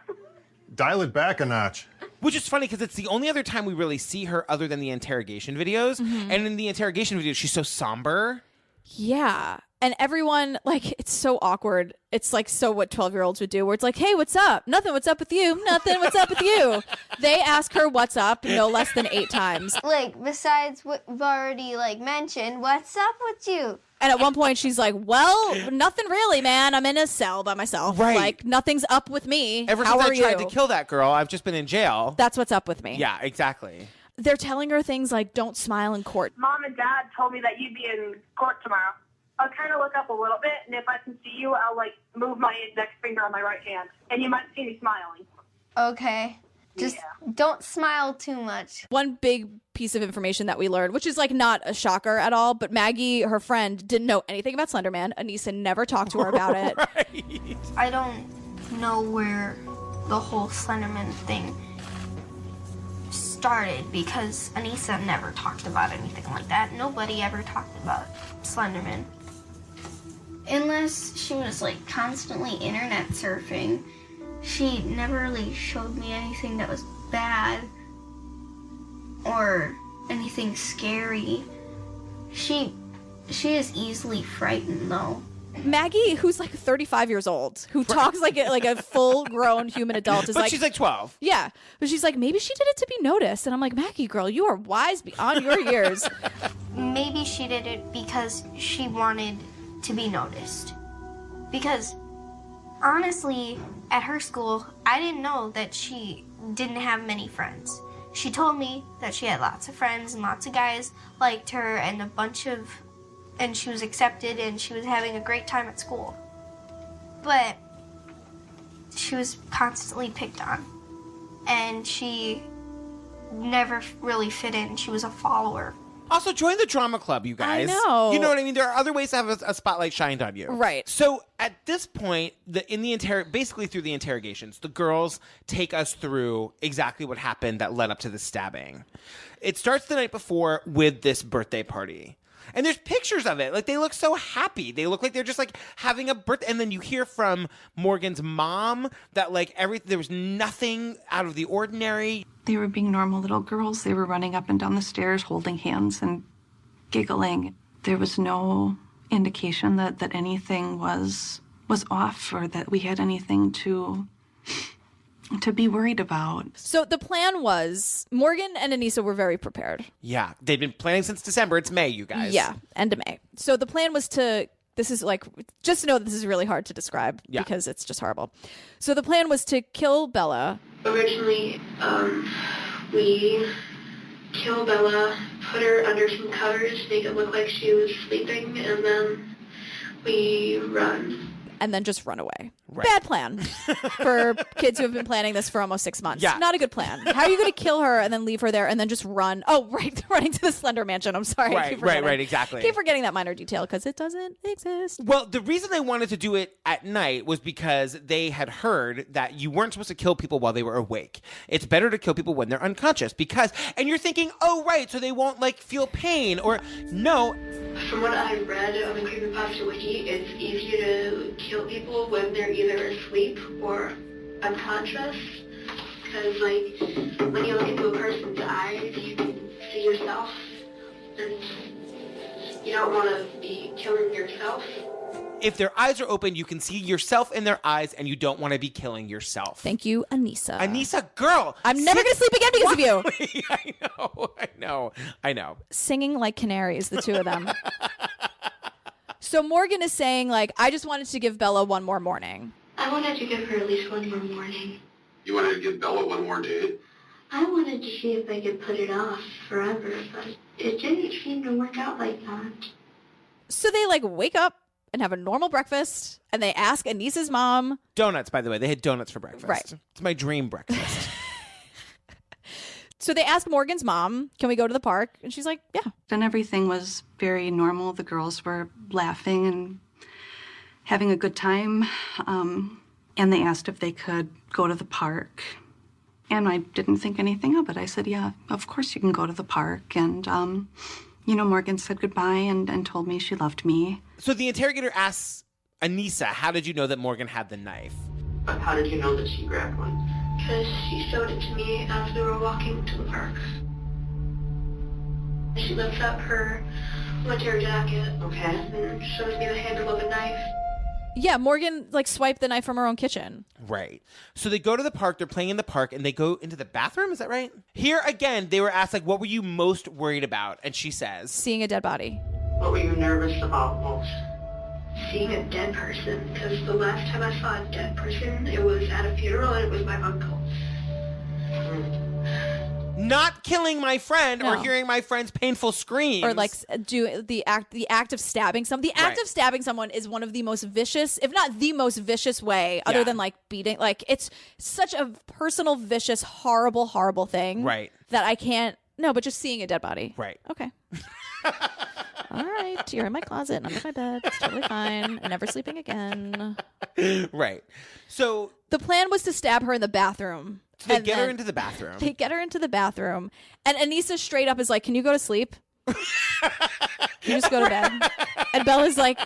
dial it back a notch. Which is funny because it's the only other time we really see her other than the interrogation videos. And in the interrogation videos, she's so somber. Yeah. And everyone, like, it's so awkward. It's like so what 12-year-olds would do, where it's like, hey, what's up? Nothing, what's up with you? Nothing, what's up with you? They ask her what's up no less than 8 times. Like, besides what we've already, like, mentioned, what's up with you? And at one point, she's like, well, nothing really, man. I'm in a cell by myself. Right. Like, nothing's up with me. Ever How since are I tried you? to kill that girl, I've just been in jail. That's what's up with me. Yeah, exactly. They're telling her things like, don't smile in court. Mom and Dad told me that you'd be in court tomorrow. I'll kind of look up a little bit, and if I can see you, I'll, like, move my index finger on my right hand. And you might see me smiling. Okay. Just don't smile too much. One big piece of information that we learned, which is like not a shocker at all, but Maggie, her friend, didn't know anything about Slenderman. Anissa never talked to her about it. I don't know where the whole Slenderman thing started because Anissa never talked about anything like that. Nobody ever talked about Slenderman. Unless she was like constantly internet surfing, she never really showed me anything that was bad or anything scary. She is easily frightened though. Maggie, who's like 35 years old, who talks like a full-grown human adult, is But like... she's like 12. Yeah. But she's like, maybe she did it to be noticed. And I'm like, Maggie, girl, you are wise beyond your years. Maybe she did it because she wanted to be noticed. Because, honestly, at her school, I didn't know that she didn't have many friends. She told me that she had lots of friends and lots of guys liked her and she was accepted and she was having a great time at school. But she was constantly picked on. And she never really fit in. She was a follower. Also, join the drama club, you guys. I know. You know what I mean? There are other ways to have a spotlight shined on you. Right. So at this point, basically through the interrogations, the girls take us through exactly what happened that led up to the stabbing. It starts the night before with this birthday party. And there's pictures of it. Like, they look so happy. They look like they're just, like, having a birthday. And then you hear from Morgan's mom that, like, there was nothing out of the ordinary. They were being normal little girls. They were running up and down the stairs, holding hands and giggling. There was no indication that anything was off or that we had anything to be worried about. So the plan was, Morgan and Anissa were very prepared. Yeah. They'd been planning since December. It's May, you guys. Yeah, end of May. So the plan was this is like, just to know that this is really hard to describe because it's just horrible. So the plan was to kill Bella. Originally, we kill Bella, put her under some covers, make it look like she was sleeping, and then we run. and then just run away. Right. Bad plan for kids who have been planning this for almost 6 months. Yeah. Not a good plan. How are you going to kill her and then leave her there and then just run? Oh, right. Running to the Slender Mansion. I'm sorry. I keep forgetting. Right, exactly. Keep forgetting that minor detail because it doesn't exist. Well, the reason they wanted to do it at night was because they had heard that you weren't supposed to kill people while they were awake. It's better to kill people when they're unconscious because, and you're thinking, oh, right, so they won't like feel pain or no. From what I read on the Creepypasta Wiki, it's easier to kill people when they're either asleep or unconscious. Because, like, when you look into a person's eyes, you can see yourself. And you don't want to be killing yourself. If their eyes are open, you can see yourself in their eyes, and you don't want to be killing yourself. Thank you, Anissa. Anissa, girl. I'm never going to sleep again because of you. I know. Singing like canaries, the two of them. So Morgan is saying, like, I just wanted to give Bella one more morning. I wanted to give her at least one more morning. You wanted to give Bella one more day? I wanted to see if I could put it off forever, but it didn't seem to work out like that. So they, like, wake up and have a normal breakfast, and they ask Anissa's mom. Donuts, by the way. They had donuts for breakfast. Right. It's my dream breakfast. So they ask Morgan's mom, can we go to the park? And she's like, yeah. And everything was very normal. The girls were laughing and having a good time. And they asked if they could go to the park. And I didn't think anything of it. I said, yeah, of course you can go to the park. And, Morgan said goodbye and told me she loved me. So the interrogator asks Anissa, how did you know that Morgan had the knife? But how did you know that she grabbed one? Because she showed it to me as we were walking to the park. She lifts up her winter jacket, and shows me the handle of a knife. Yeah, Morgan, like, swiped the knife from her own kitchen. Right. So they go to the park, they're playing in the park, and they go into the bathroom, is that right? Here, again, they were asked, like, what were you most worried about? And she says... Seeing a dead body. What were you nervous about most? Seeing a dead person, because the last time I saw a dead person, it was at a funeral, and it was my uncle. Not killing my friend or No. hearing my friend's painful screams. Or, like, do the act of stabbing someone. The act Right. of stabbing someone is one of the most vicious, if not the most vicious way, other Yeah. than, like, beating. Like, it's such a personal, vicious, horrible, horrible thing. Right. That I can't... No, but just seeing a dead body. Right. Okay. All right. You're in my closet and under my bed. It's totally fine. I'm never sleeping again. Right. So... The plan was to stab her in the bathroom. So they And get her then into the bathroom. They get her into the bathroom. And Anissa straight up is like, can you go to sleep? Can you just go to bed? And Bella's like,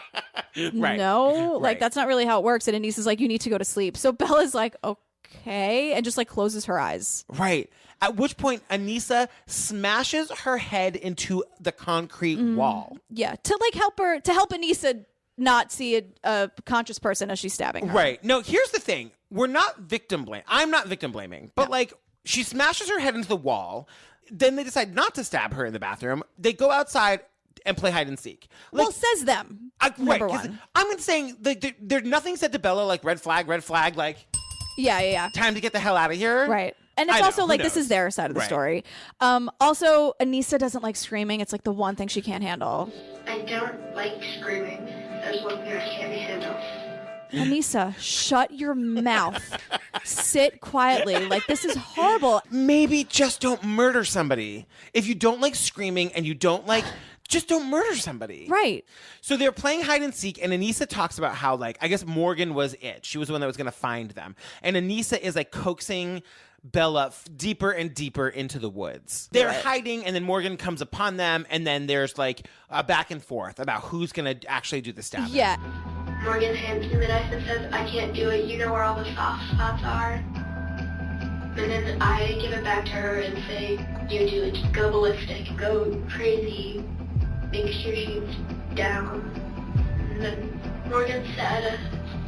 Right. no. Like, Right. that's not really how it works. And Anissa's like, you need to go to sleep. So Bella's like, okay. And just, like, closes her eyes. Right. At which point, Anissa smashes her head into the concrete wall. Yeah. To, like, help Anissa not see a conscious person as she's stabbing her. Right. No, here's the thing. We're not victim blaming. I'm not victim blaming. But, like, she smashes her head into the wall. Then they decide not to stab her in the bathroom. They go outside and play hide and seek. Like, Well, says them. number one. I'm saying there's nothing said to Bella, like, red flag, like, Yeah. time to get the hell out of here. Right. And it's I know, also who like, this knows? is their side of the Right. story. Also, Anissa doesn't like screaming. It's like the one thing she can't handle. I don't like screaming. There's one thing I can't handle. Anissa, shut your mouth. Sit quietly. Like, this is horrible. Maybe just don't murder somebody. If you don't like screaming and you don't like, just don't murder somebody. Right. So they're playing hide and seek, and Anissa talks about how, like, I guess Morgan was it. She was the one that was going to find them. And Anissa is, like, coaxing Bella deeper and deeper into the woods. They're hiding, and then Morgan comes upon them, and then there's, like, a back and forth about who's going to actually do the stabbing. Yeah. Morgan hands me the knife and says, I can't do it. You know where all the soft spots are. And then I give it back to her and say, you do it. Just go ballistic. Go crazy. Make sure she's down. And then Morgan said,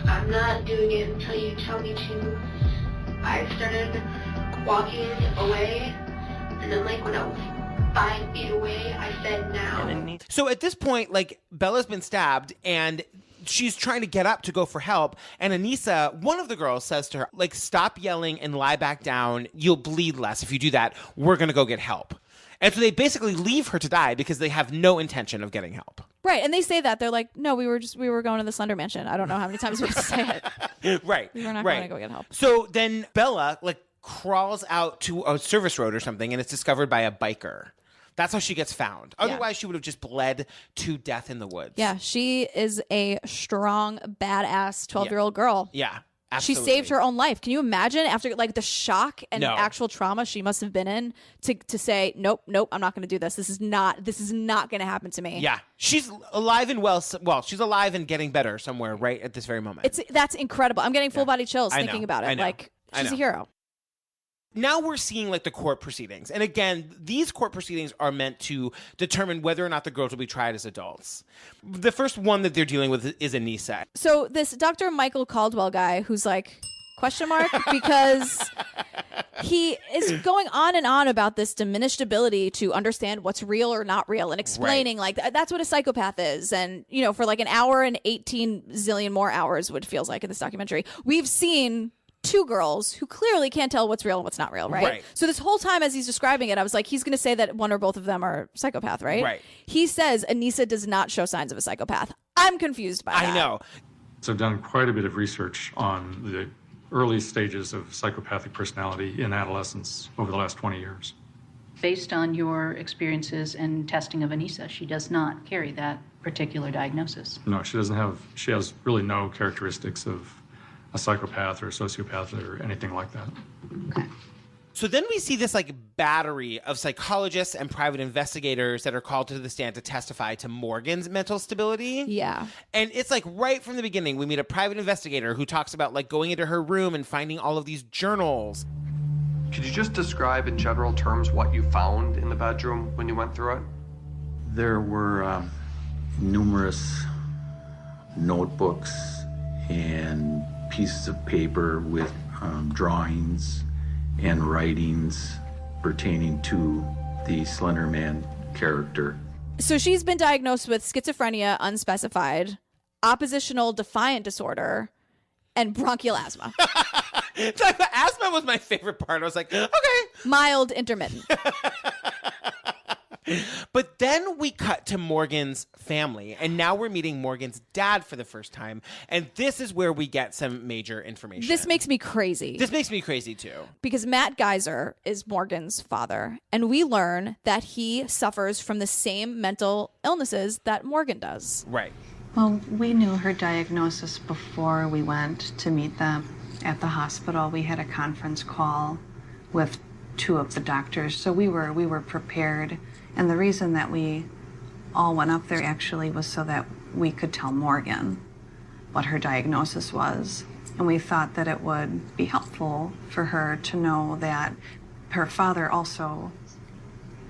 I'm not doing it until you tell me to. I started walking away. And then, like, when I was 5 feet away, I said, now. So at this point, like, Bella's been stabbed, and she's trying to get up to go for help. And Anissa, one of the girls, says to her, like, stop yelling and lie back down. You'll bleed less if you do that. We're going to go get help. And so they basically leave her to die because they have no intention of getting help. Right, and they say that. They're like, no, we were going to the Slender Mansion. I don't know how many times we have to say it. Right. We were not right. going to go get help. So then Bella, like, crawls out to a service road or something, and it's discovered by a biker. That's how she gets found. Otherwise, she would have just bled to death in the woods. Yeah, she is a strong, badass 12-year-old girl. Yeah, absolutely. She saved her own life. Can you imagine after like the shock and actual trauma she must have been in to say, nope, I'm not going to do this. This is not going to happen to me. Yeah, she's alive and well. Well, she's alive and getting better somewhere right at this very moment. That's incredible. I'm getting full body chills I thinking know, about it. I know, Like I she's a know. hero. Now we're seeing like the court proceedings. And again, these court proceedings are meant to determine whether or not the girls will be tried as adults. The first one that they're dealing with is Anissa. So this Dr. Michael Caldwell guy who's like, question mark, because he is going on and on about this diminished ability to understand what's real or not real and explaining like that's what a psychopath is. And, you know, for like an hour and 18 zillion more hours, what it feels like in this documentary, we've seen two girls who clearly can't tell what's real and what's not real, right? So this whole time as he's describing it, I was like, he's going to say that one or both of them are psychopath, right? Right. He says Anissa does not show signs of a psychopath. I'm confused by that. I know. So I've done quite a bit of research on the early stages of psychopathic personality in adolescence over the last 20 years. Based on your experiences and testing of Anissa, she does not carry that particular diagnosis. No, she has really no characteristics of a psychopath or a sociopath or anything like that. So then we see this like battery of psychologists and private investigators that are called to the stand to testify to Morgan's mental stability. Yeah. And it's like right from the beginning, we meet a private investigator who talks about like going into her room and finding all of these journals. Could you just describe in general terms what you found in the bedroom when you went through it? There were numerous notebooks and pieces of paper with drawings and writings pertaining to the Slenderman character. So she's been diagnosed with schizophrenia, unspecified, oppositional defiant disorder, and bronchial asthma. The asthma was my favorite part. I was like, okay. Mild intermittent. But then we cut to Morgan's family, and now we're meeting Morgan's dad for the first time, and this is where we get some major information. This makes me crazy. This makes me crazy, too. Because Matt Geyser is Morgan's father, and we learn that he suffers from the same mental illnesses that Morgan does. Right. Well, we knew her diagnosis before we went to meet them at the hospital. We had a conference call with two of the doctors, so we were prepared. And the reason that we all went up there actually was so that we could tell Morgan what her diagnosis was. And we thought that it would be helpful for her to know that her father also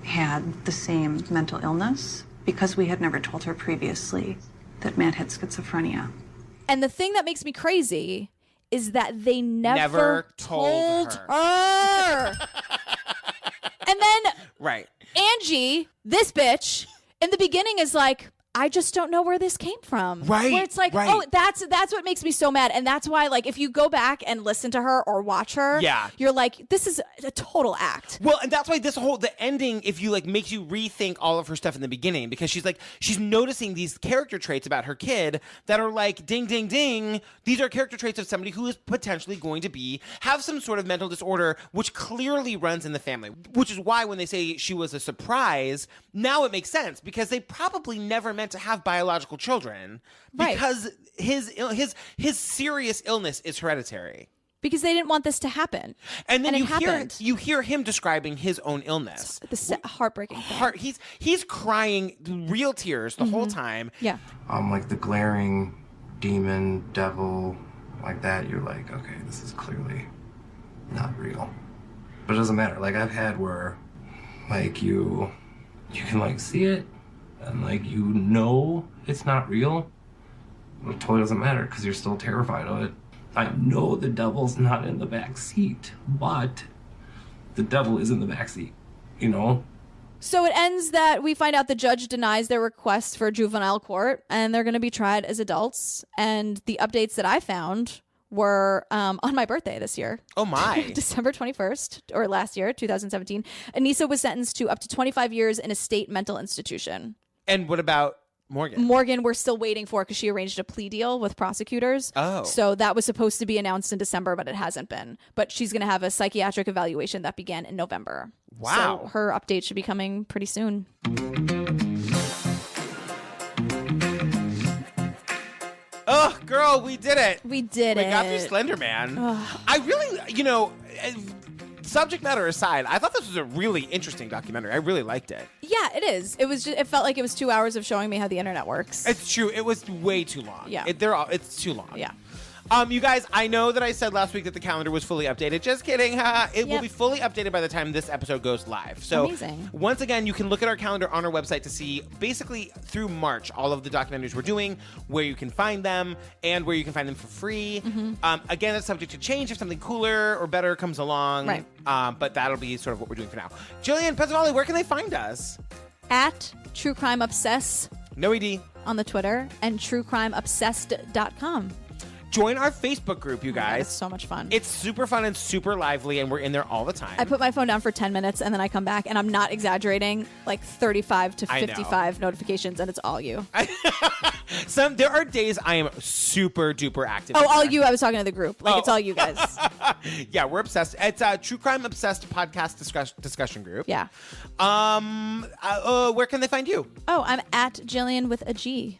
had the same mental illness, because we had never told her previously that Matt had schizophrenia. And the thing that makes me crazy is that they never told her. And then right. Angie, this bitch, in the beginning is like, I just don't know where this came from. Right. Where it's like, oh, that's what makes me so mad. And that's why, like, if you go back and listen to her or watch her, you're like, this is a total act. Well, and that's why the ending, if you like, makes you rethink all of her stuff in the beginning, because she's noticing these character traits about her kid that are like, ding, ding, ding. These are character traits of somebody who is potentially going to have some sort of mental disorder, which clearly runs in the family, which is why when they say she was a surprise, now it makes sense, because they probably never meant to have biological children, because his serious illness is hereditary. Because they didn't want this to happen. And then and you hear him describing his own illness. The heartbreaking thing. He's crying real tears the whole time. Yeah. Like the glaring demon, devil, like that, you're like, okay, this is clearly not real. But it doesn't matter. Like, I've had where, like, you can, like, see it, and, like, you know it's not real. It totally doesn't matter, because you're still terrified of it. I know the devil's not in the back seat, but the devil is in the back seat, you know? So it ends that we find out the judge denies their request for juvenile court, and they're going to be tried as adults. And the updates that I found were on my birthday this year. Oh my. December 21st, or last year, 2017. Anissa was sentenced to up to 25 years in a state mental institution. And what about Morgan we're still waiting for because she arranged a plea deal with prosecutors. Oh. So that was supposed to be announced in December, but it hasn't been. But she's going to have a psychiatric evaluation that began in November. Wow. So her update should be coming pretty soon. Oh, girl, we did it. We did We it. got through Slenderman. I really, subject matter aside, I thought this was a really interesting documentary. I really liked it. Yeah, it is. It felt like it was 2 hours of showing me how the internet works. It's true. It was way too long. Yeah. It's too long. Yeah. You guys, I know that I said last week that the calendar was fully updated. Just kidding. It will be fully updated by the time this episode goes live. So Amazing. Once again, you can look at our calendar on our website to see basically through March all of the documentaries we're doing, where you can find them, and where you can find them for free. Again, it's subject to change if something cooler or better comes along. Right. But that'll be sort of what we're doing for now. Jillian Pezzavali, where can they find us? At True Crime Obsess. No ED. On the Twitter, and truecrimeobsessed.com. Join our Facebook group, you guys. It's so much fun. It's super fun and super lively, and we're in there all the time. I put my phone down for 10 minutes, and then I come back, and I'm not exaggerating, like 35 to I know. 55 notifications, and it's all you. There are days I am super duper active. Oh, all you. I was talking to the group. It's all you guys. Yeah, we're obsessed. It's a True Crime Obsessed podcast discussion group. Yeah. Where can they find you? Oh, I'm at Jillian with a G.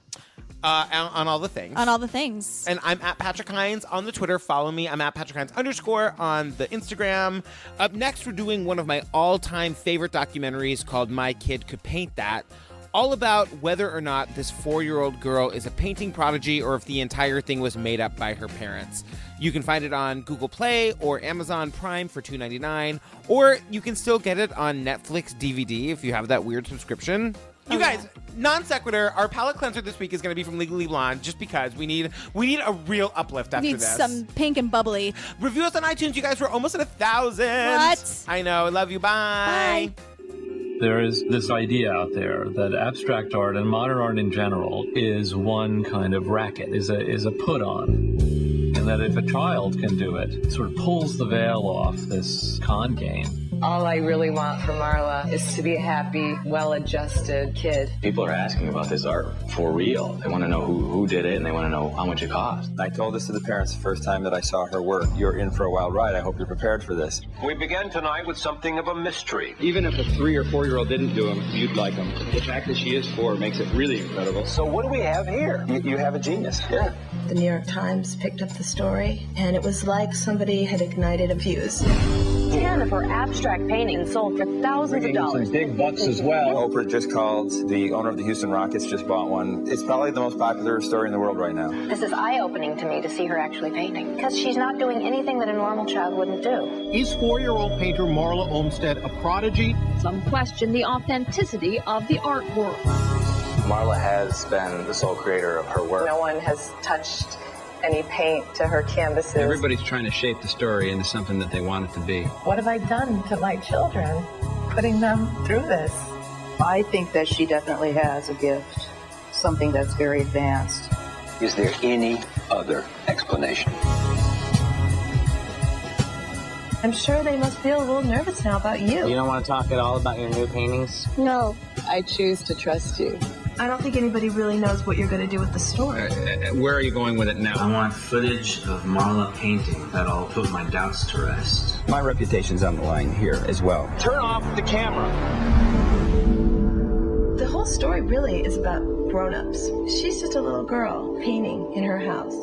On all the things. On all the things. And I'm at Patrick Hines on the Twitter. Follow me. I'm at Patrick Hines _ on the Instagram. Up next, we're doing one of my all-time favorite documentaries called My Kid Could Paint That. All about whether or not this 4-year-old girl is a painting prodigy or if the entire thing was made up by her parents. You can find it on Google Play or Amazon Prime for $2.99, or you can still get it on Netflix DVD if you have that weird subscription. You guys, non sequitur, our palate cleanser this week is going to be from Legally Blonde, just because we need a real uplift after Need this. some pink and bubbly. Review us on iTunes, you guys. We're almost at 1,000. What? I know. I love you. Bye. There is this idea out there that abstract art and modern art in general is one kind of racket, is a put on. And that if a child can do it, it sort of pulls the veil off this con game. All I really want for Marla is to be a happy, well-adjusted kid. People are asking about this art for real. They want to know who did it, and they want to know how much it cost. I told this to the parents the first time that I saw her work. You're in for a wild ride. I hope you're prepared for this. We began tonight with something of a mystery. Even if a 3 or 4-year-old didn't do them, you'd like them. The fact that she is 4 makes it really incredible. So what do we have here? You have a genius. Yeah. The New York Times picked up the story, and it was like somebody had ignited a fuse. 10 of her abstract paintings sold for thousands of dollars. Some big bucks as well. Oprah just called. The owner of the Houston Rockets just bought one. It's probably the most popular story in the world right now. This is eye-opening to me to see her actually painting, because she's not doing anything that a normal child wouldn't do. Is 4-year-old painter Marla Olmsted a prodigy? Some question the authenticity of the artwork. Marla has been the sole creator of her work. No one has touched any paint to her canvases. Everybody's trying to shape the story into something that they want it to be. What have I done to my children, putting them through this? I think that she definitely has a gift, something that's very advanced. Is there any other explanation? I'm sure they must feel a little nervous now about you. You don't want to talk at all about your new paintings? No. I choose to trust you. I don't think anybody really knows what you're going to do with the story. Where are you going with it now? I want footage of Marla painting that'll put my doubts to rest. My reputation's on the line here as well. Turn off the camera. The whole story really is about grown-ups. She's just a little girl painting in her house.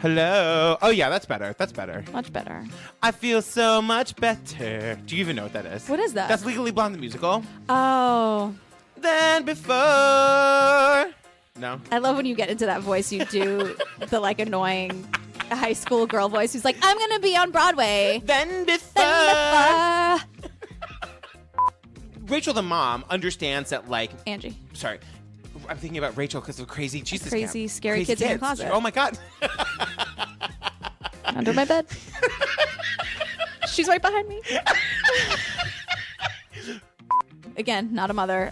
Hello. Oh, yeah, that's better. That's better. Much better. I feel so much better. Do you even know what that is? What is that? That's Legally Blonde, the musical. Oh. Than before. No? I love when you get into that voice. You do the annoying high school girl voice who's like, I'm going to be on Broadway. Then before. Rachel, the mom, understands that, Angie. Sorry. I'm thinking about Rachel because of crazy Jesus camp. Crazy, scary Crazy kids in the closet. Oh, my God. Under my bed. She's right behind me. Again, not a mother.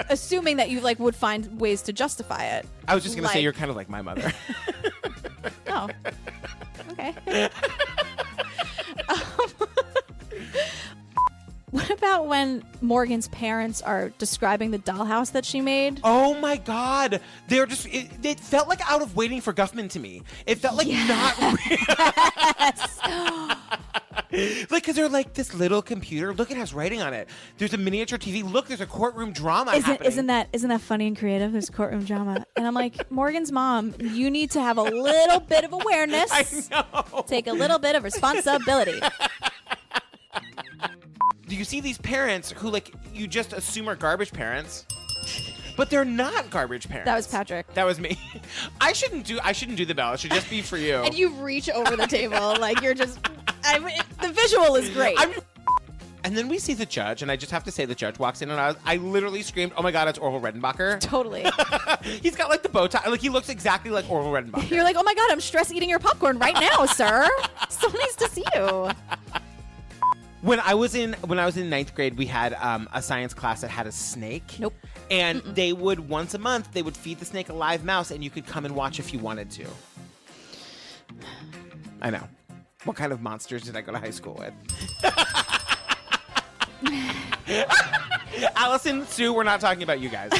Assuming that you would find ways to justify it. I was just going to say you're kind of like my mother. Oh. Okay. What about when Morgan's parents are describing the dollhouse that she made? Oh my God. They're just, it felt like Out of Waiting for Guffman to me. It felt like not real. Like, because they're like, this little computer, look, it has writing on it. There's a miniature TV. Look, there's a courtroom drama happening. Isn't that funny and creative? There's courtroom drama. And I'm like, Morgan's mom, you need to have a little bit of awareness. I know. Take a little bit of responsibility. Do you see these parents who, like, you just assume are garbage parents? But they're not garbage parents. That was Patrick. That was me. I shouldn't do the bell. It should just be for you. And you reach over the table like you're just... the visual is great. And then we see the judge, and I just have to say the judge walks in, and I literally screamed, oh my God, it's Orville Redenbacher. Totally. He's got like the bow tie. Like, he looks exactly like Orville Redenbacher. You're like, oh my God, I'm stress eating your popcorn right now, sir. So nice to see you. When I was in ninth grade, we had a science class that had a snake. Nope. And they would, once a month, they would feed the snake a live mouse, and you could come and watch if you wanted to. I know. What kind of monsters did I go to high school with? Allison, Sue, we're not talking about you guys.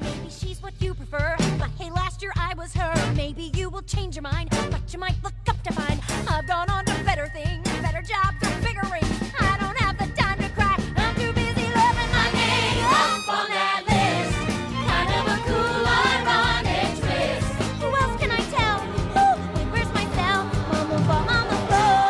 Maybe she's what you prefer, but hey, last year I was her. Maybe you will change your mind, but you might look up to find I've gone on to better things, better jobs, or bigger rings. I don't have the time to cry. I'm too busy loving my name up on that list. Kind of a cool, ironic twist. Who else can I tell? Ooh, where's my cell? Mom will fall on the floor.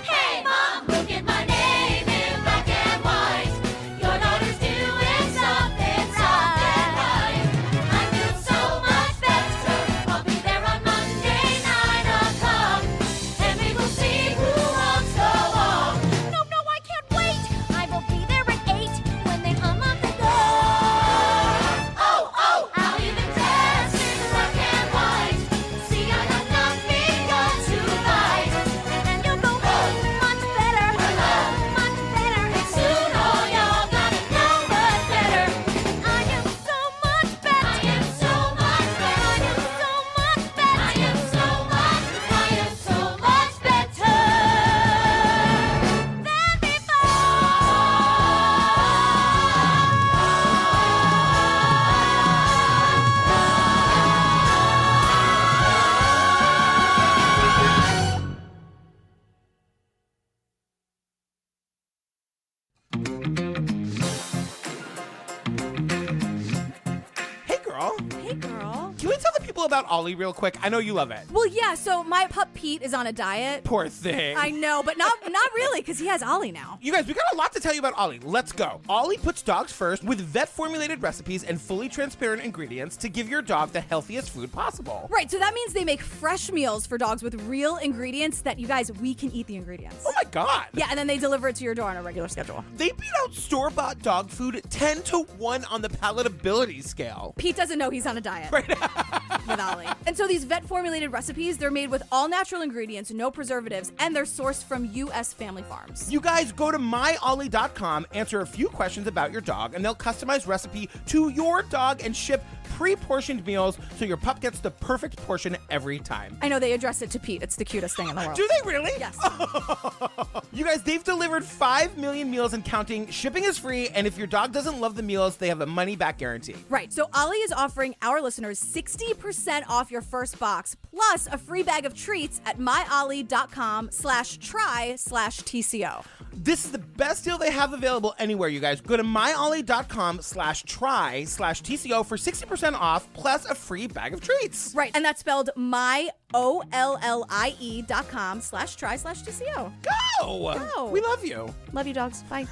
Hey, Mom, look at my name in black and white. Your daughter's doing something right. I feel so much better. I'll be there on Monday, 9 o'clock. And we will see who wants to walk. No, I can't wait. I will be there at 8 when they unlock the door. Oh, I'll even dance in black and white. See, I have not begun to fight. And you'll go much better. And soon all y'all gotta know much better. I am so much better. I am so much better. I am so much better. I am so much better than Hey, girl. Hey, girl. Can we tell the people about Ollie real quick? I know you love it. Well, yeah, so my pup Pete is on a diet. Poor thing. I know, but not really, because he has Ollie now. You guys, we got a lot to tell you about Ollie. Let's go. Ollie puts dogs first with vet-formulated recipes and fully transparent ingredients to give your dog the healthiest food possible. Right, so that means they make fresh meals for dogs with real ingredients that, you guys, we can eat the ingredients. Oh my God. Yeah, and then they deliver it to your door on a regular schedule. They beat out store-bought dog food 10 to 1 on the palatability scale. Pete doesn't know he's on a diet. Right. With Ollie. And so these vet-formulated recipes, they're made with all natural ingredients, no preservatives, and they're sourced from U.S. family farms. You guys go to myollie.com, answer a few questions about your dog, and they'll customize recipe to your dog and ship pre-portioned meals so your pup gets the perfect portion every time. I know, they address it to Pete. It's the cutest thing in the world. Do they really? Yes. You guys, they've delivered 5 million meals and counting. Shipping is free, and if your dog doesn't love the meals, they have a money-back guarantee. Right, so Ollie is offering our listeners 60% off your first box, plus a free bag of treats at myollie.com/try/TCO. This is the best deal they have available anywhere, you guys. Go to myollie.com/try/TCO for 60% off, plus a free bag of treats. Right, and that's spelled myollie.com/try/TCO. Go! We love you. Love you, dogs. Bye.